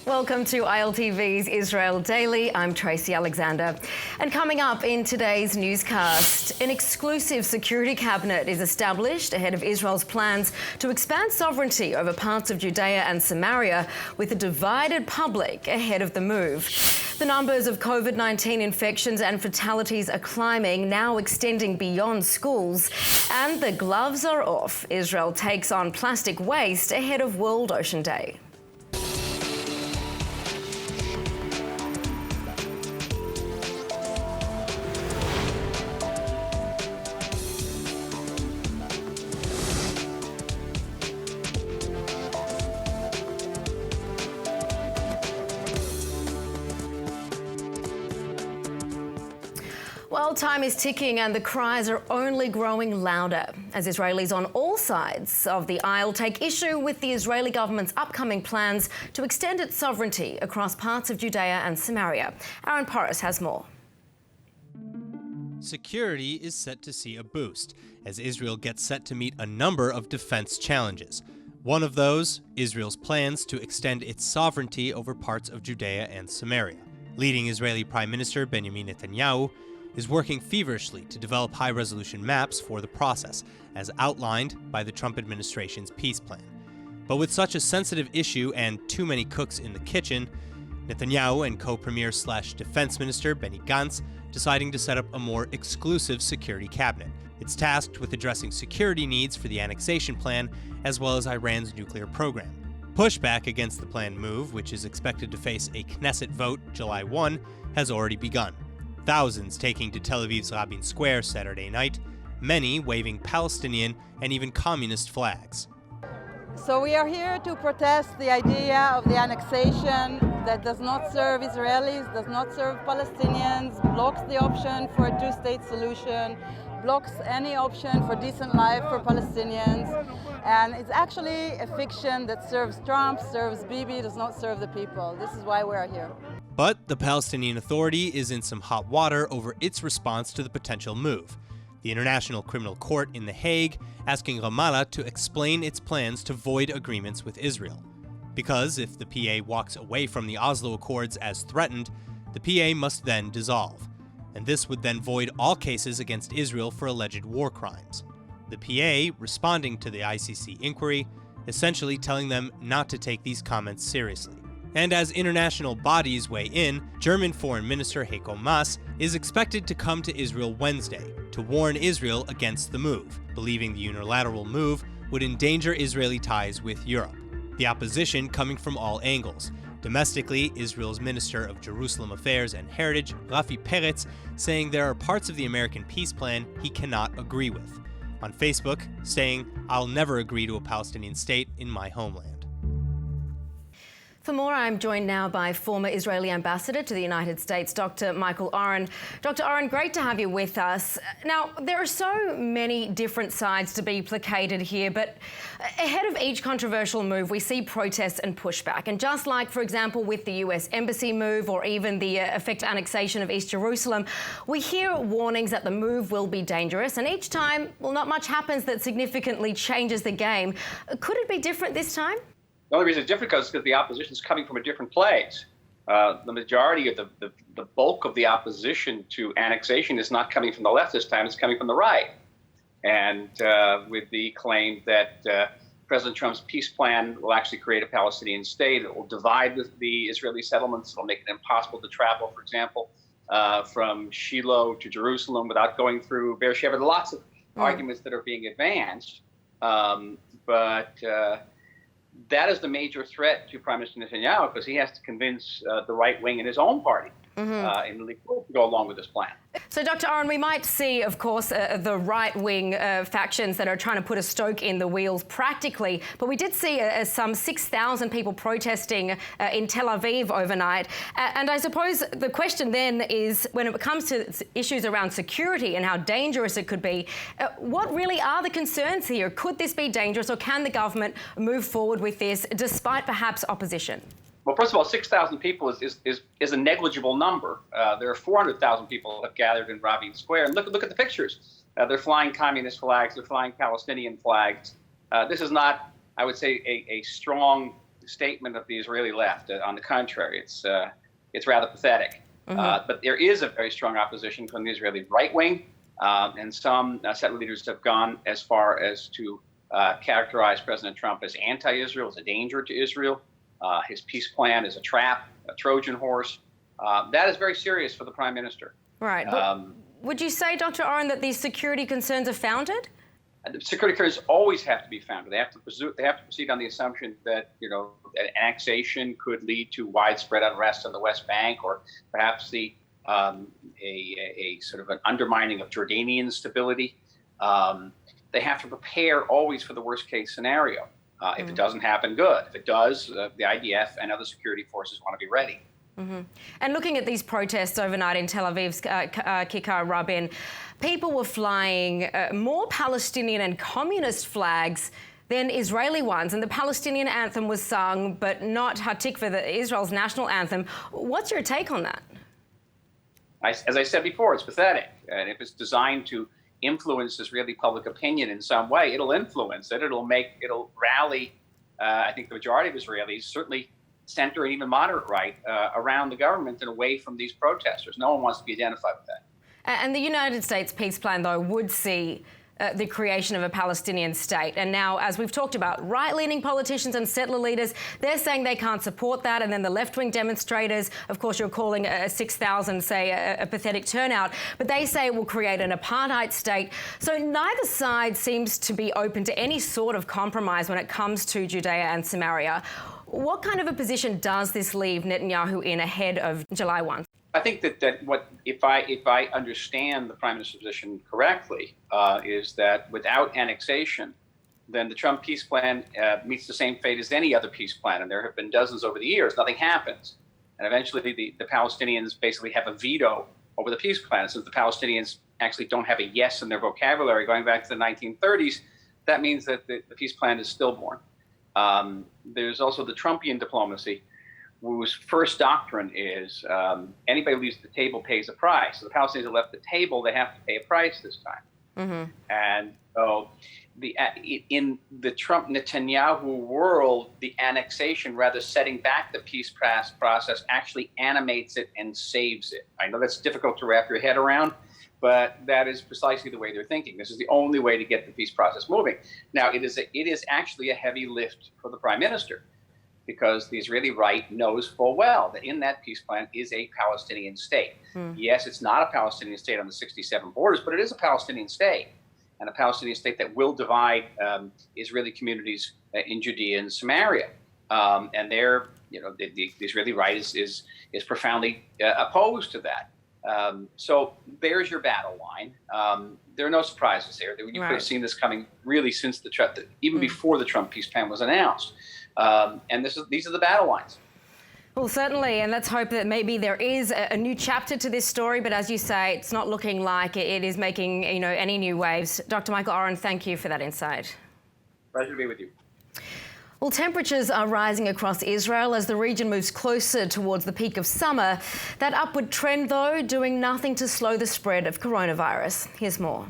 Welcome to ILTV's Israel Daily. I'm Tracy Alexander. And coming up in today's newscast, an exclusive security cabinet is established ahead of Israel's plans to expand sovereignty over parts of Judea and Samaria, with a divided public ahead of the move. The numbers of COVID-19 infections and fatalities are climbing, now extending beyond schools. And the gloves are off. Israel takes on plastic waste ahead of World Ocean Day. Well, time is ticking and the cries are only growing louder as Israelis on all sides of the aisle take issue with the Israeli government's upcoming plans to extend its sovereignty across parts of Judea and Samaria. Aaron Porras has more. Security is set to see a boost as Israel gets set to meet a number of defense challenges. One of those, Israel's plans to extend its sovereignty over parts of Judea and Samaria. Leading Israeli Prime Minister Benjamin Netanyahu is working feverishly to develop high-resolution maps for the process, as outlined by the Trump administration's peace plan. But with such a sensitive issue and too many cooks in the kitchen, Netanyahu and co-premier/defense minister Benny Gantz deciding to set up a more exclusive security cabinet. It's tasked with addressing security needs for the annexation plan, as well as Iran's nuclear program. Pushback against the planned move, which is expected to face a Knesset vote July 1, has already begun. Thousands taking to Tel Aviv's Rabin Square Saturday night, many waving Palestinian and even communist flags. So we are here to protest the idea of the annexation that does not serve Israelis, does not serve Palestinians, blocks the option for a two-state solution, blocks any option for decent life for Palestinians. And it's actually a fiction that serves Trump, serves Bibi, does not serve the people. This is why we're here. But the Palestinian Authority is in some hot water over its response to the potential move. The International Criminal Court in The Hague asking Ramallah to explain its plans to void agreements with Israel. Because if the PA walks away from the Oslo Accords as threatened, the PA must then dissolve. And this would then void all cases against Israel for alleged war crimes. The PA responding to the ICC inquiry, essentially telling them not to take these comments seriously. And as international bodies weigh in, German Foreign Minister Heiko Maas is expected to come to Israel Wednesday to warn Israel against the move, believing the unilateral move would endanger Israeli ties with Europe. The opposition coming from all angles. Domestically, Israel's Minister of Jerusalem Affairs and Heritage, Rafi Peretz, saying there are parts of the American peace plan he cannot agree with. On Facebook, saying, "I'll never agree to a Palestinian state in my homeland." For more, I'm joined now by former Israeli ambassador to the United States, Dr Michael Oren. Dr Oren, great to have you with us. Now, there are so many different sides to be placated here, but ahead of each controversial move, we see protests and pushback. And just like, for example, with the US Embassy move or even the effective annexation of East Jerusalem, we hear warnings that the move will be dangerous. And each time, well, not much happens that significantly changes the game. Could it be different this time? The only reason it's different is because the opposition is coming from a different place. The majority of the bulk of the opposition to annexation is not coming from the left this time, it's coming from the right. And with the claim that President Trump's peace plan will actually create a Palestinian state, it will divide the Israeli settlements, it will make it impossible to travel, for example, from Shiloh to Jerusalem without going through Beersheba. There are lots of arguments that are being advanced, but that is the major threat to Prime Minister Netanyahu, because he has to convince the right wing in his own party in the Likud to go along with this plan. So, Dr Oren, we might see, of course, the right-wing factions that are trying to put a stoke in the wheels practically, but we did see some 6,000 people protesting in Tel Aviv overnight. And I suppose the question then is, when it comes to issues around security and how dangerous it could be, what really are the concerns here? Could this be dangerous, or can the government move forward with this despite perhaps opposition? Well, first of all, 6,000 people is a negligible number. There are 400,000 people have gathered in Rabin Square. And look at the pictures. They're flying communist flags. They're flying Palestinian flags. This is not, I would say, a strong statement of the Israeli left. On the contrary, it's rather pathetic. But there is a very strong opposition from the Israeli right wing, and some settler leaders have gone as far as to characterize President Trump as anti-Israel, as a danger to Israel. His peace plan is a trap, a Trojan horse. That is very serious for the prime minister. Right. Would you say, Dr. Oren, that these security concerns are founded? Security concerns always have to be founded. They have to proceed on the assumption that that annexation could lead to widespread unrest on the West Bank, or perhaps a sort of an undermining of Jordanian stability. They have to prepare always for the worst case scenario. If it doesn't happen, good. If it does, the IDF and other security forces want to be ready. And looking at these protests overnight in Tel Aviv's Kikar Rabin, people were flying more Palestinian and communist flags than Israeli ones, and the Palestinian anthem was sung, but not Hatikva, Israel's national anthem. What's your take on that? As I said before, it's pathetic, and if it's designed to influence Israeli public opinion in some way, it'll influence it. It'll rally, I think, the majority of Israelis, certainly center and even moderate right, around the government and away from these protesters. No one wants to be identified with that. And the United States peace plan, though, would see the creation of a Palestinian state. And now, as we've talked about, right-leaning politicians and settler leaders, they're saying they can't support that. And then the left-wing demonstrators, of course, you're calling 6,000, say, a pathetic turnout, but they say it will create an apartheid state. So neither side seems to be open to any sort of compromise when it comes to Judea and Samaria. What kind of a position does this leave Netanyahu in ahead of July 1? I think that if I understand the prime minister's position correctly, is that without annexation, then the Trump peace plan meets the same fate as any other peace plan, and there have been dozens over the years. Nothing happens, and eventually the Palestinians basically have a veto over the peace plan. Since the Palestinians actually don't have a yes in their vocabulary going back to the 1930s, that means that the peace plan is stillborn. There's also the Trumpian diplomacy, whose first doctrine is anybody who leaves the table pays a price. So the Palestinians have left the table, they have to pay a price this time. And so in the Trump-Netanyahu world, the annexation, rather setting back the peace process, actually animates it and saves it. I know that's difficult to wrap your head around, but that is precisely the way they're thinking. This is the only way to get the peace process moving. Now, it is actually a heavy lift for the prime minister, because the Israeli right knows full well that in that peace plan is a Palestinian state. Yes, it's not a Palestinian state on the 67 borders, but it is a Palestinian state, and a Palestinian state that will divide Israeli communities in Judea and Samaria. And the Israeli right is profoundly opposed to that. So there's your battle line. There are no surprises there. You could have seen this coming really since even before the Trump peace plan was announced. And these are the battle lines. Well, certainly, and let's hope that maybe there is a new chapter to this story. But as you say, it's not looking like it is making any new waves. Dr. Michael Oren, thank you for that insight. Pleasure to be with you. Well, temperatures are rising across Israel as the region moves closer towards the peak of summer. That upward trend, though, doing nothing to slow the spread of coronavirus. Here's more.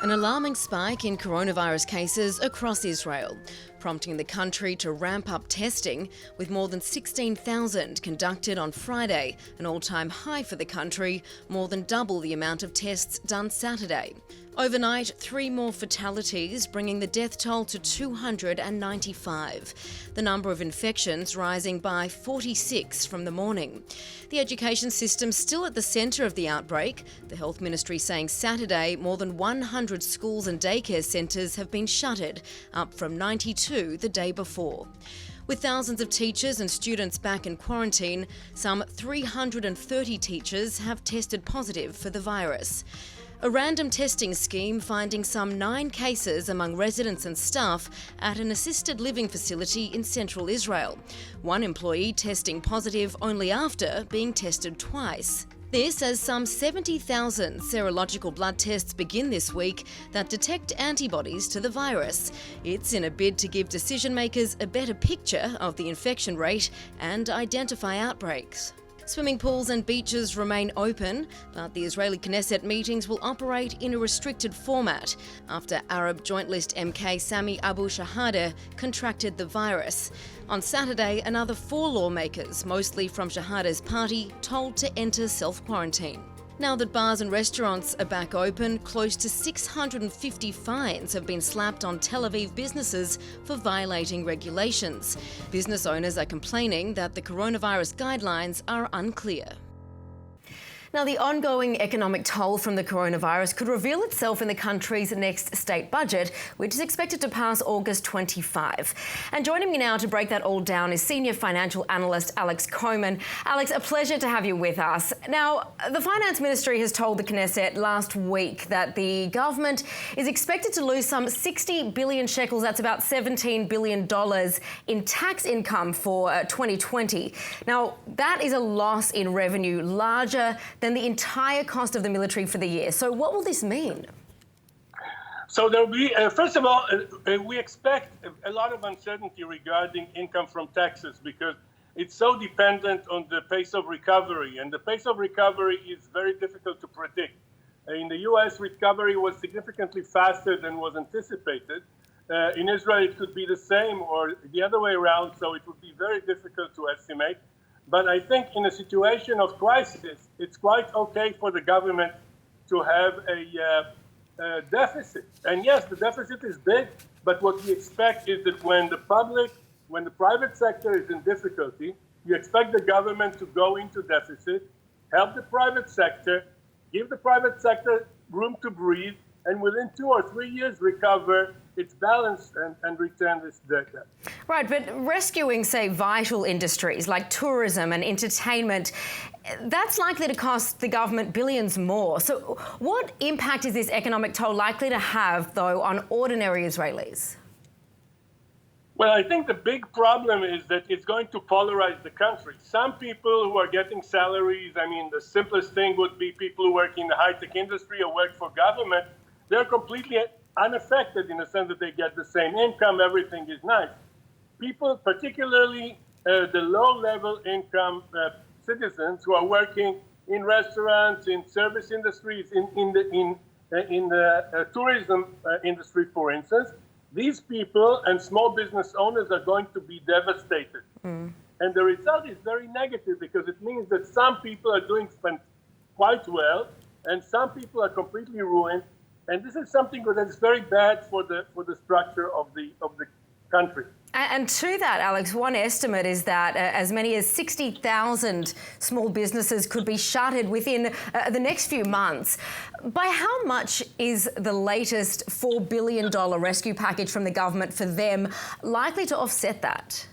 An alarming spike in coronavirus cases across Israel, prompting the country to ramp up testing, with more than 16,000 conducted on Friday, an all-time high for the country, more than double the amount of tests done Saturday. Overnight, 3 more fatalities, bringing the death toll to 295. The number of infections rising by 46 from the morning. The education system still at the centre of the outbreak. The Health Ministry saying Saturday more than 100 schools and daycare centres have been shuttered, up from 92 the day before. With thousands of teachers and students back in quarantine, some 330 teachers have tested positive for the virus. A random testing scheme finding some 9 cases among residents and staff at an assisted living facility in central Israel. One employee testing positive only after being tested twice. This as some 70,000 serological blood tests begin this week that detect antibodies to the virus. It's in a bid to give decision makers a better picture of the infection rate and identify outbreaks. Swimming pools and beaches remain open, but the Israeli Knesset meetings will operate in a restricted format after Arab Joint List MK Sami Abu Shahadeh contracted the virus. On Saturday, another 4 lawmakers, mostly from Shahadeh's party, told to enter self-quarantine. Now that bars and restaurants are back open, close to 650 fines have been slapped on Tel Aviv businesses for violating regulations. Business owners are complaining that the coronavirus guidelines are unclear. Now, the ongoing economic toll from the coronavirus could reveal itself in the country's next state budget, which is expected to pass August 25. And joining me now to break that all down is senior financial analyst Alex Coleman. Alex, a pleasure to have you with us. Now, the Finance Ministry has told the Knesset last week that the government is expected to lose some 60 billion shekels, that's about $17 billion, in tax income for 2020. Now, that is a loss in revenue larger than the entire cost of the military for the year. So what will this mean? So there will be, first of all, we expect a lot of uncertainty regarding income from taxes because it's so dependent on the pace of recovery. And the pace of recovery is very difficult to predict. In the US, recovery was significantly faster than was anticipated. In Israel, it could be the same or the other way around, so it would be very difficult to estimate. But I think in a situation of crisis, it's quite okay for the government to have a deficit. And yes, the deficit is big, but what we expect is that when the private sector is in difficulty, you expect the government to go into deficit, help the private sector, give the private sector room to breathe, and within 2 or 3 years recover its balance and return this debt. Right, but rescuing, say, vital industries like tourism and entertainment, that's likely to cost the government billions more. So what impact is this economic toll likely to have, though, on ordinary Israelis? Well, I think the big problem is that it's going to polarize the country. Some people who are getting salaries, I mean, the simplest thing would be people who work in the high-tech industry or work for government. They're completely unaffected in the sense that they get the same income, everything is nice. People, particularly the low-level income citizens who are working in restaurants, in service industries, in the tourism industry, for instance, these people and small business owners are going to be devastated. And the result is very negative because it means that some people are doing quite well and some people are completely ruined. And this is something that is very bad for the structure of the country. And to that, Alex, one estimate is that as many as 60,000 small businesses could be shuttered within the next few months. By how much is the latest $4 billion rescue package from the government for them likely to offset that?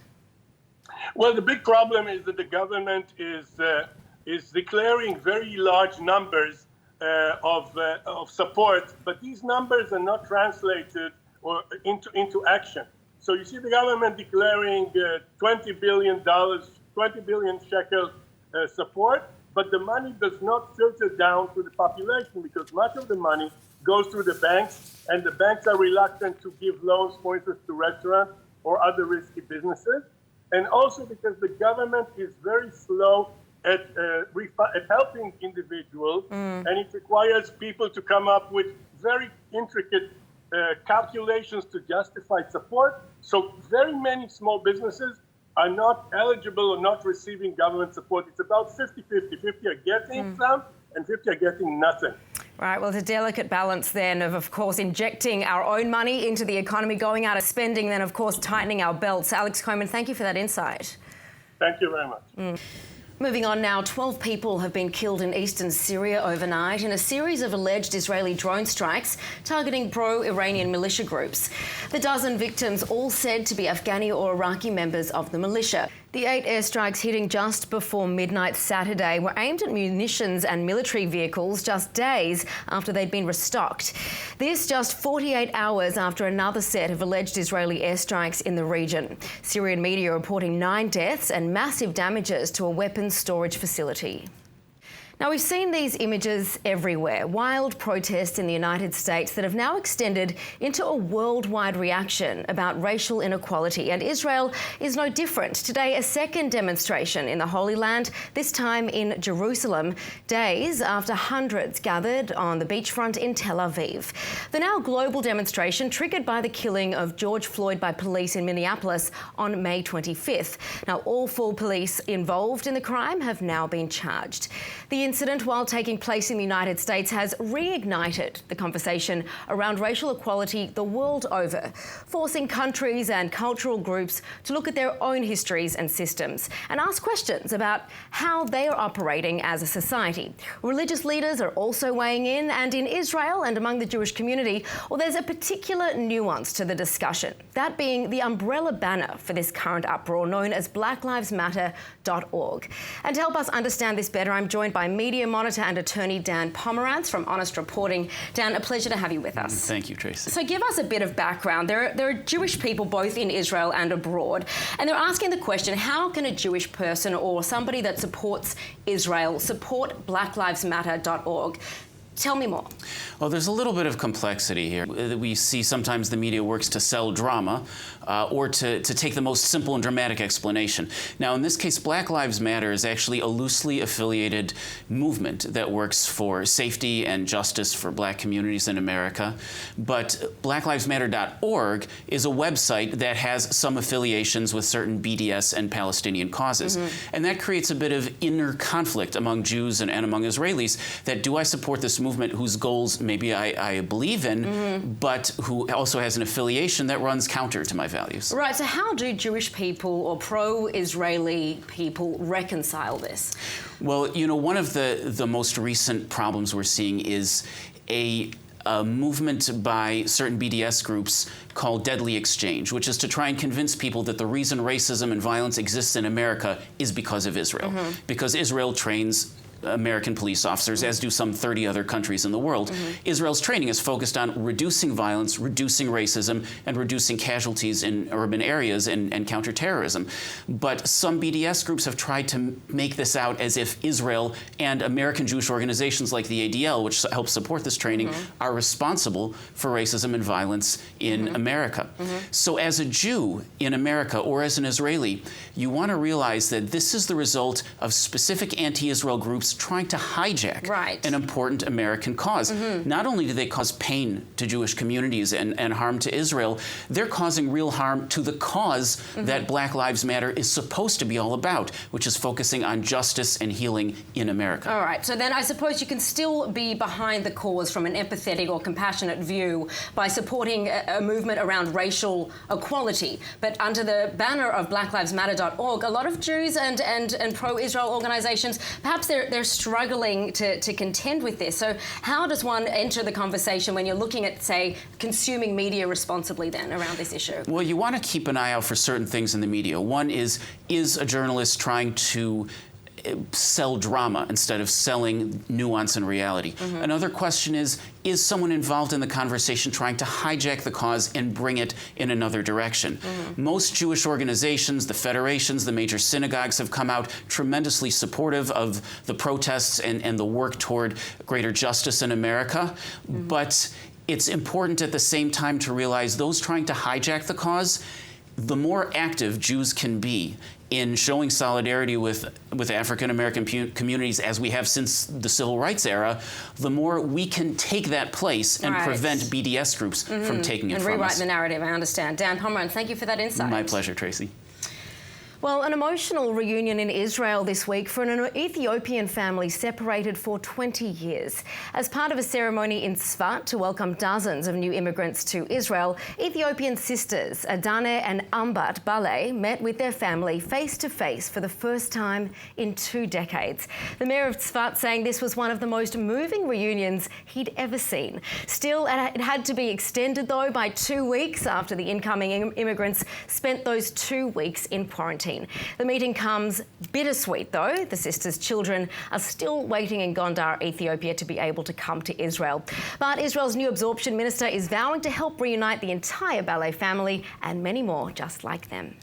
Well, the big problem is that the government is declaring very large numbers of support, but these numbers are not translated or into action. So you see the government declaring $20 billion shekel support, but the money does not filter down to the population because much of the money goes through the banks, and the banks are reluctant to give loans, for instance, to restaurants or other risky businesses. And also because the government is very slow at helping individuals, and it requires people to come up with very intricate calculations to justify support. So very many small businesses are not eligible or not receiving government support. It's about 50-50. 50 are getting some and 50 are getting nothing. Right, well, it's a delicate balance then of course, injecting our own money into the economy, going out of spending, then, of course, tightening our belts. Alex Coleman, thank you for that insight. Thank you very much. Moving on now, 12 people have been killed in eastern Syria overnight in a series of alleged Israeli drone strikes targeting pro-Iranian militia groups. The dozen victims all said to be Afghani or Iraqi members of the militia. The 8 airstrikes hitting just before midnight Saturday were aimed at munitions and military vehicles just days after they'd been restocked. This just 48 hours after another set of alleged Israeli airstrikes in the region. Syrian media reporting 9 deaths and massive damages to a weapons storage facility. Now, we've seen these images everywhere, wild protests in the United States that have now extended into a worldwide reaction about racial inequality, and Israel is no different. Today, a second demonstration in the Holy Land, this time in Jerusalem, days after hundreds gathered on the beachfront in Tel Aviv. The now global demonstration triggered by the killing of George Floyd by police in Minneapolis on May 25th. Now, all 4 police involved in the crime have now been charged. The incident, while taking place in the United States, has reignited the conversation around racial equality the world over, forcing countries and cultural groups to look at their own histories and systems and ask questions about how they are operating as a society. Religious leaders are also weighing in, and in Israel and among the Jewish community, well, there's a particular nuance to the discussion, that being the umbrella banner for this current uproar known as blacklivesmatter.org. And to help us understand this better, I'm joined by media monitor and attorney Dan Pomerantz from Honest Reporting. Dan, a pleasure to have you with us. Thank you, Tracy. So give us a bit of background. There are Jewish people both in Israel and abroad, and they're asking the question, how can a Jewish person or somebody that supports Israel support blacklivesmatter.org? Tell me more. Well, there's a little bit of complexity here. We see sometimes the media works to sell drama or to take the most simple and dramatic explanation. Now, in this case, Black Lives Matter is actually a loosely affiliated movement that works for safety and justice for Black communities in America. But blacklivesmatter.org is a website that has some affiliations with certain BDS and Palestinian causes. And that creates a bit of inner conflict among Jews and among Israelis that, do I support this movement whose goals maybe I believe in, but who also has an affiliation that runs counter to my values? Right, so how do Jewish people or pro-Israeli people reconcile this? Well, you know, one of the most recent problems we're seeing is a movement by certain BDS groups called Deadly Exchange, which is to try and convince people that the reason racism and violence exists in America is because of Israel, because Israel trains American police officers, as do some 30 other countries in the world. Israel's training is focused on reducing violence, reducing racism, and reducing casualties in urban areas and counterterrorism. But some BDS groups have tried to make this out as if Israel and American Jewish organizations like the ADL, which help support this training, are responsible for racism and violence in America. So as a Jew in America or as an Israeli, you want to realize that this is the result of specific anti-Israel groups trying to hijack an important American cause. Not only do they cause pain to Jewish communities and harm to Israel, they're causing real harm to the cause that Black Lives Matter is supposed to be all about, which is focusing on justice and healing in America. All right, so then I suppose you can still be behind the cause from an empathetic or compassionate view by supporting a movement around racial equality. But under the banner of blacklivesmatter.org, a lot of Jews and pro-Israel organizations, perhaps they're struggling to contend with this. So how does one enter the conversation when you're looking at, say, consuming media responsibly then around this issue? Well, you want to keep an eye out for certain things in the media. One is a journalist trying to sell drama instead of selling nuance and reality? Another question is someone involved in the conversation trying to hijack the cause and bring it in another direction? Most Jewish organizations, the federations, the major synagogues have come out tremendously supportive of the protests and the work toward greater justice in America. But it's important at the same time to realize those trying to hijack the cause, the more active Jews can be in showing solidarity with African American communities, as we have since the Civil Rights era, the more we can take that place and prevent BDS groups from taking it from us. And rewrite the narrative, I understand. Dan Pomerantz, thank you for that insight. My pleasure, Tracy. Well, an emotional reunion in Israel this week for an Ethiopian family separated for 20 years. As part of a ceremony in Tzfat to welcome dozens of new immigrants to Israel, Ethiopian sisters Adane and Ambat Bale met with their family face-to-face for the first time in 2 decades. The mayor of Tzfat saying this was one of the most moving reunions he'd ever seen. Still, it had to be extended, though, by 2 weeks after the incoming immigrants spent those 2 weeks in quarantine. The meeting comes bittersweet, though. The sisters' children are still waiting in Gondar, Ethiopia, to be able to come to Israel. But Israel's new absorption minister is vowing to help reunite the entire Ballet family and many more just like them.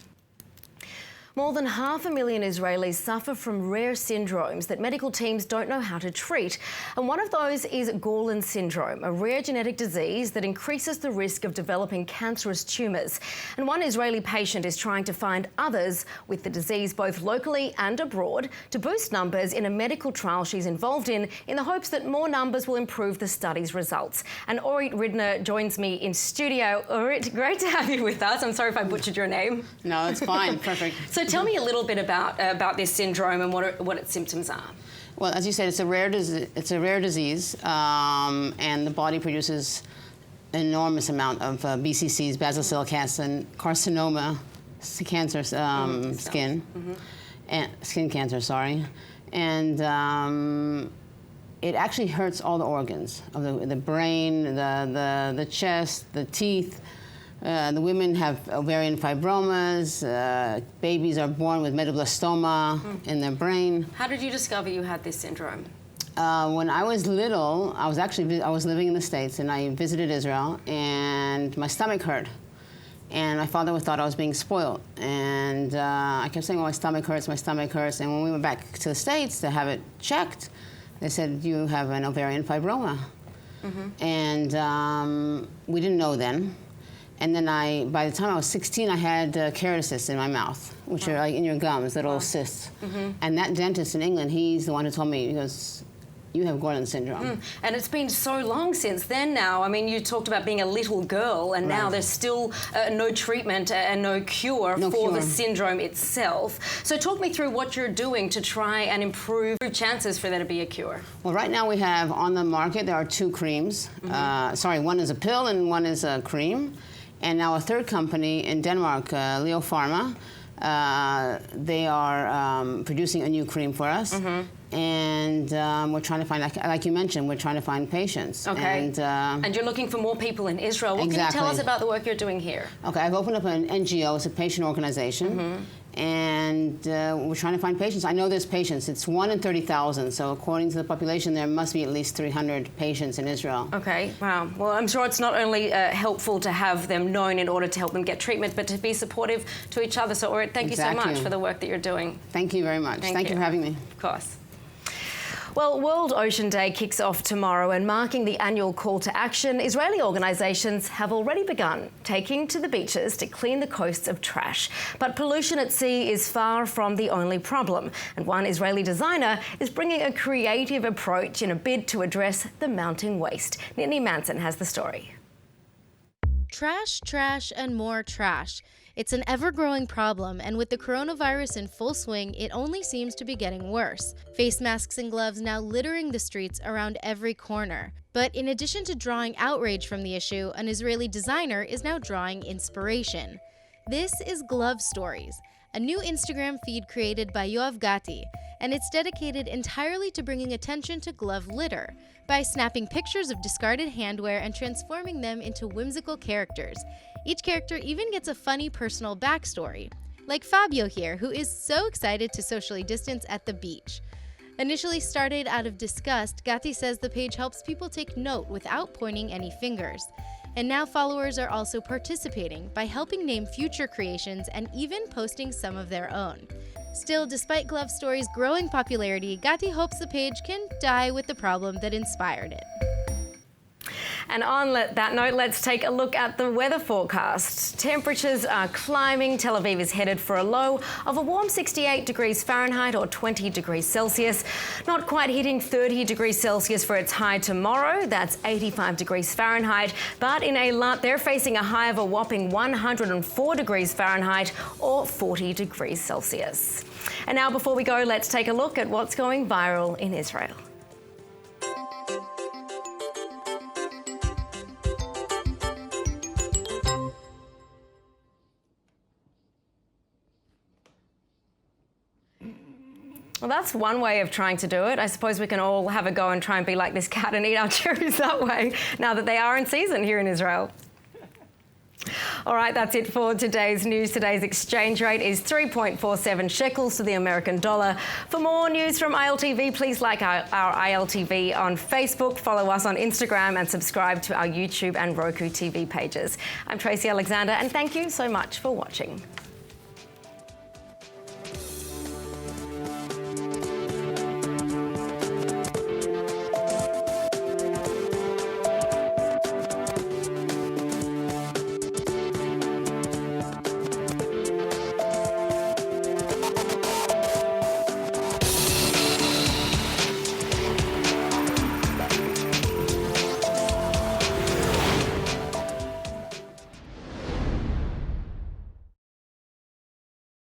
More than 500,000 Israelis suffer from rare syndromes that medical teams don't know how to treat. And one of those is Gorlin syndrome, a rare genetic disease that increases the risk of developing cancerous tumours. And one Israeli patient is trying to find others with the disease both locally and abroad to boost numbers in a medical trial she's involved in the hopes that more numbers will improve the study's results. And Orit Ridner joins me in studio. Orit, great to have you with us. I'm sorry if I butchered your name. No, it's fine. Perfect. So tell me a little bit about this syndrome and what its symptoms are. Well, as you said, it's a rare disease, and the body produces an enormous amount of BCCs, basal cell carcinoma, cancer, skin, and skin cancer. Sorry, and it actually hurts all the organs of the brain, the chest, the teeth. The women have ovarian fibromas. Babies are born with medulloblastoma in their brain. How did you discover you had this syndrome? When I was little, I was living in the States, and I visited Israel, and my stomach hurt. And my father thought I was being spoiled. And I kept saying, well, my stomach hurts, my stomach hurts. And when we went back to the States to have it checked, they said, you have an ovarian fibroma. And we didn't know then. And then by the time I was 16, I had keratocysts in my mouth, which are like in your gums, little cysts. And that dentist in England, he's the one who told me, he goes, you have Gorlin syndrome. And it's been so long since then now. I mean, you talked about being a little girl, and now there's still no treatment and no cure for the syndrome itself. So talk me through what you're doing to try and improve chances for there to be a cure. Well, right now we have on the market, there are 2 creams. One is a pill and one is a cream. And now a third company in Denmark, Leo Pharma, they are producing a new cream for us. And we're trying to find, like you mentioned, we're trying to find patients. Okay. And you're looking for more people in Israel. What can you tell us about the work you're doing here? Okay, I've opened up an NGO, it's a patient organization. And we're trying to find patients. I know there's patients. It's 1 in 30,000. So according to the population, there must be at least 300 patients in Israel. Okay, wow. Well, I'm sure it's not only helpful to have them known in order to help them get treatment, but to be supportive to each other. So, Orit, thank you so much for the work that you're doing. Thank you very much. Thank you for having me. Of course. Well, World Ocean Day kicks off tomorrow, and marking the annual call to action, Israeli organisations have already begun taking to the beaches to clean the coasts of trash. But pollution at sea is far from the only problem, and one Israeli designer is bringing a creative approach in a bid to address the mounting waste. Nittany Manson has the story. Trash, trash, and more trash. It's an ever-growing problem, and with the coronavirus in full swing, it only seems to be getting worse. Face masks and gloves now littering the streets around every corner. But in addition to drawing outrage from the issue, an Israeli designer is now drawing inspiration. This is Glove Stories, a new Instagram feed created by Yoav Gatti, and it's dedicated entirely to bringing attention to glove litter by snapping pictures of discarded handwear and transforming them into whimsical characters. Each character even gets a funny personal backstory, like Fabio here, who is so excited to socially distance at the beach. Initially started out of disgust, Gatti says the page helps people take note without pointing any fingers. And now followers are also participating by helping name future creations and even posting some of their own. Still, despite Glove Stories' growing popularity, Gatti hopes the page can die with the problem that inspired it. And on that note, let's take a look at the weather forecast. Temperatures are climbing. Tel Aviv is headed for a low of a warm 68 degrees Fahrenheit or 20 degrees Celsius. Not quite hitting 30 degrees Celsius for its high tomorrow. That's 85 degrees Fahrenheit. But in Eilat, they're facing a high of a whopping 104 degrees Fahrenheit or 40 degrees Celsius. And now, before we go, let's take a look at what's going viral in Israel. Well, that's one way of trying to do it. I suppose we can all have a go and try and be like this cat and eat our cherries that way, now that they are in season here in Israel. All right, that's it for today's news. Today's exchange rate is 3.47 shekels to the American dollar. For more news from ILTV, please like our ILTV on Facebook, follow us on Instagram, and subscribe to our YouTube and Roku TV pages. I'm Tracy Alexander, and thank you so much for watching.